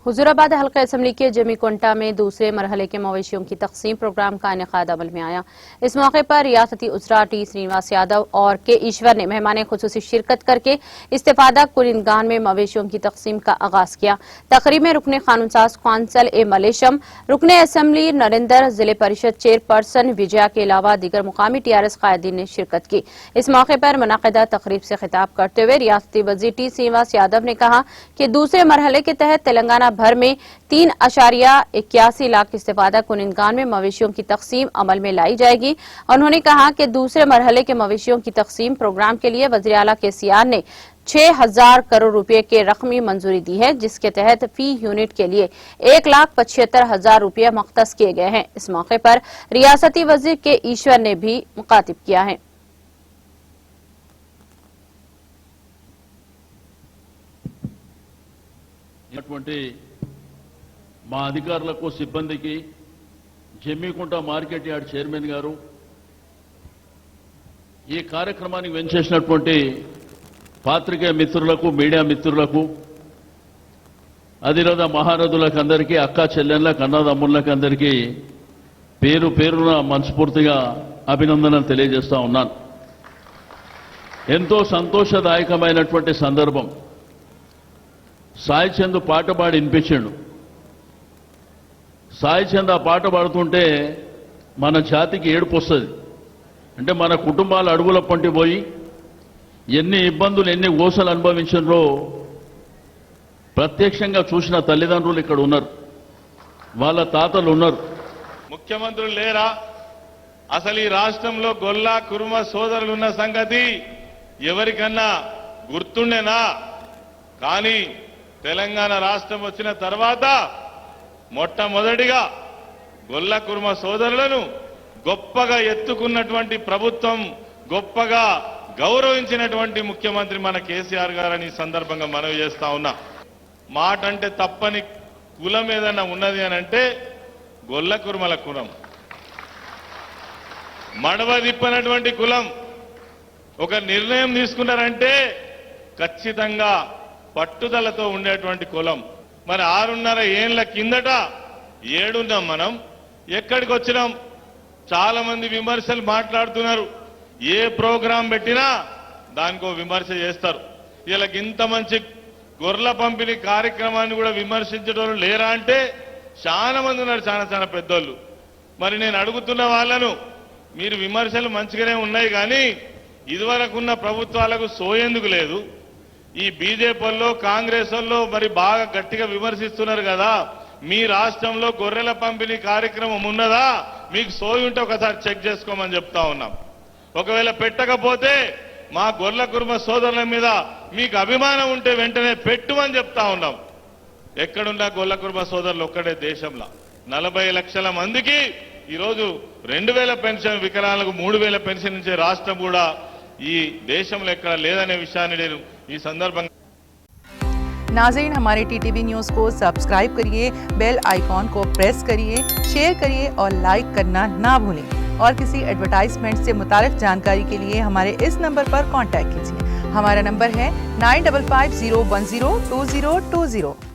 हुजूराबाद हल्का असम्बली के जमीकोंटा में दूसरे मरहले के मवेशियों की तकसीम प्रोग्राम का इनेकाद अमल में आया। इस मौके पर रियासती उजरा टी श्रीनिवास यादव और के ईश्वर ने मेहमान खुसूसी शिरकत करके इस्तेफादा कुनिंदगान में मवेशियों की तकसीम का आगाज किया। तकरीब में रुकने कानूनसाज कौंसल ए मलेशम, रुकने असम्बली नरेंद्र, जिले परिषद चेयरपर्सन विजया के अलावा दीगर मुकामी TRS कायदीन ने शिरकत की। इस मौके पर मुनाकिदा तकरीब से खिताब करते हुए रियासती वजीर टी श्रीनिवास यादव ने कहा कि दूसरे मरहले के तहत तेलंगाना भर में 3.81 लाख इस्तेफादा कुनिंदगान में मवेशियों की तकसीम अमल में लाई जाएगी। उन्होंने कहा कि दूसरे मरहले के मवेशियों की तकसीम प्रोग्राम के लिए वज़ीर आला KCR ने 6,000 करोड़ रुपए के रकमी मंजूरी दी है, जिसके तहत फी यूनिट के लिए 1,75,000 रुपये मख्तस किए गए हैं। इस मौके पर रियासती वजीर के ईश्वर ने भी मुखातिब किया है। మా అధికారులకు సిబ్బందికి జమ్మికుంట మార్కెట్ యార్డ్ చైర్మన్ గారు ఈ కార్యక్రమానికి వెంచేసినటువంటి పాత్రికేయ మిత్రులకు మీడియా మిత్రులకు అధిరథ మహారథులకు అందరికీ అక్కా చెల్లెళ్ళకు అన్నదమ్ములకు అందరికీ పేరు పేరున మనస్ఫూర్తిగా అభినందనలు తెలియజేస్తా ఉన్నాను। ఎంతో సంతోషదాయకమైనటువంటి సందర్భం। సాయి చంద్ పాట పాడి వినిపించాడు। సాయి చంద్ ఆ పాట పాడుతుంటే మన జాతికి ఏడుపు వస్తుంది। అంటే మన కుటుంబాల అడుగుల పంటి పోయి ఎన్ని ఇబ్బందులు ఎన్ని గోసలు అనుభవించారో ప్రత్యక్షంగా చూసిన తల్లిదండ్రులు ఇక్కడ ఉన్నారు, వాళ్ళ తాతలు ఉన్నారు। ముఖ్యమంత్రులు లేరా? అసలు ఈ రాష్ట్రంలో గొల్ల కుర్మ సోదరులు ఉన్న సంగతి ఎవరికన్నా గుర్తుండేనా? కానీ తెలంగాణ రాష్ట్రం వచ్చిన తర్వాత మొట్టమొదటిగా గొల్ల కుర్మ సోదరులను గొప్పగా ఎత్తుకున్నటువంటి ప్రభుత్వం, గొప్పగా గౌరవించినటువంటి ముఖ్యమంత్రి మన KCR గారని సందర్భంగా మనవి చేస్తా ఉన్నా। మాట అంటే తప్పని కులం ఏదన్నా ఉన్నది అని అంటే గొల్ల కుర్మల కులం, మడవ తిప్పనటువంటి కులం। ఒక నిర్ణయం తీసుకున్నారంటే ఖచ్చితంగా పట్టుదలతో ఉండేటువంటి కులం। మరి 6.5 ఏళ్ల కిందట ఏడున్నాం మనం, ఎక్కడికి వచ్చినాం? చాలా మంది విమర్శలు మాట్లాడుతున్నారు। ఏ ప్రోగ్రాం పెట్టినా దానికో విమర్శ చేస్తారు। ఇలా ఇంత మంచి గొర్రెల పంపిణీ కార్యక్రమాన్ని కూడా విమర్శించడం లేరా అంటే చాలా మంది ఉన్నారు, చాలా పెద్దోళ్ళు। మరి నేను అడుగుతున్న వాళ్ళను, మీరు విమర్శలు మంచిగానే ఉన్నాయి కానీ ఇదివరకున్న ప్రభుత్వాలకు సోయేందుకు లేదు? ఈ బీజేపీలో కాంగ్రెస్ వాళ్ళు మరి బాగా గట్టిగా విమర్శిస్తున్నారు కదా, మీ రాష్ట్రంలో గొర్రెల పంపిణీ కార్యక్రమం ఉన్నదా? మీకు సోయి ఉంటే ఒకసారి చెక్ చేసుకోమని చెప్తా ఉన్నాం। ఒకవేళ పెట్టకపోతే మా గొర్రెల కుర్మ సోదరుల మీద మీకు అభిమానం ఉంటే వెంటనే పెట్టుమని చెప్తా ఉన్నాం। ఎక్కడున్నా గొర్రెల కుర్మ సోదరులు ఒక్కడే దేశంలో 40 లక్షల మందికి ఈరోజు 2,000 పెన్షన్, వికలాంగులకు 3,000 పెన్షన్ ఇచ్చే రాష్ట్రం కూడా ఈ దేశంలో ఎక్కడ లేదనే విషయాన్ని నేను ఈ సందర్భంగా। नाज़रीन, हमारे TTV न्यूज़ को सब्सक्राइब करिए, बेल आइकॉन को प्रेस करिए, शेयर करिए और लाइक करना ना भूलें। और किसी एडवर्टाइजमेंट से मुताल्लिक जानकारी के लिए हमारे इस नंबर पर कांटेक्ट कीजिए। हमारा नंबर है 9550102020।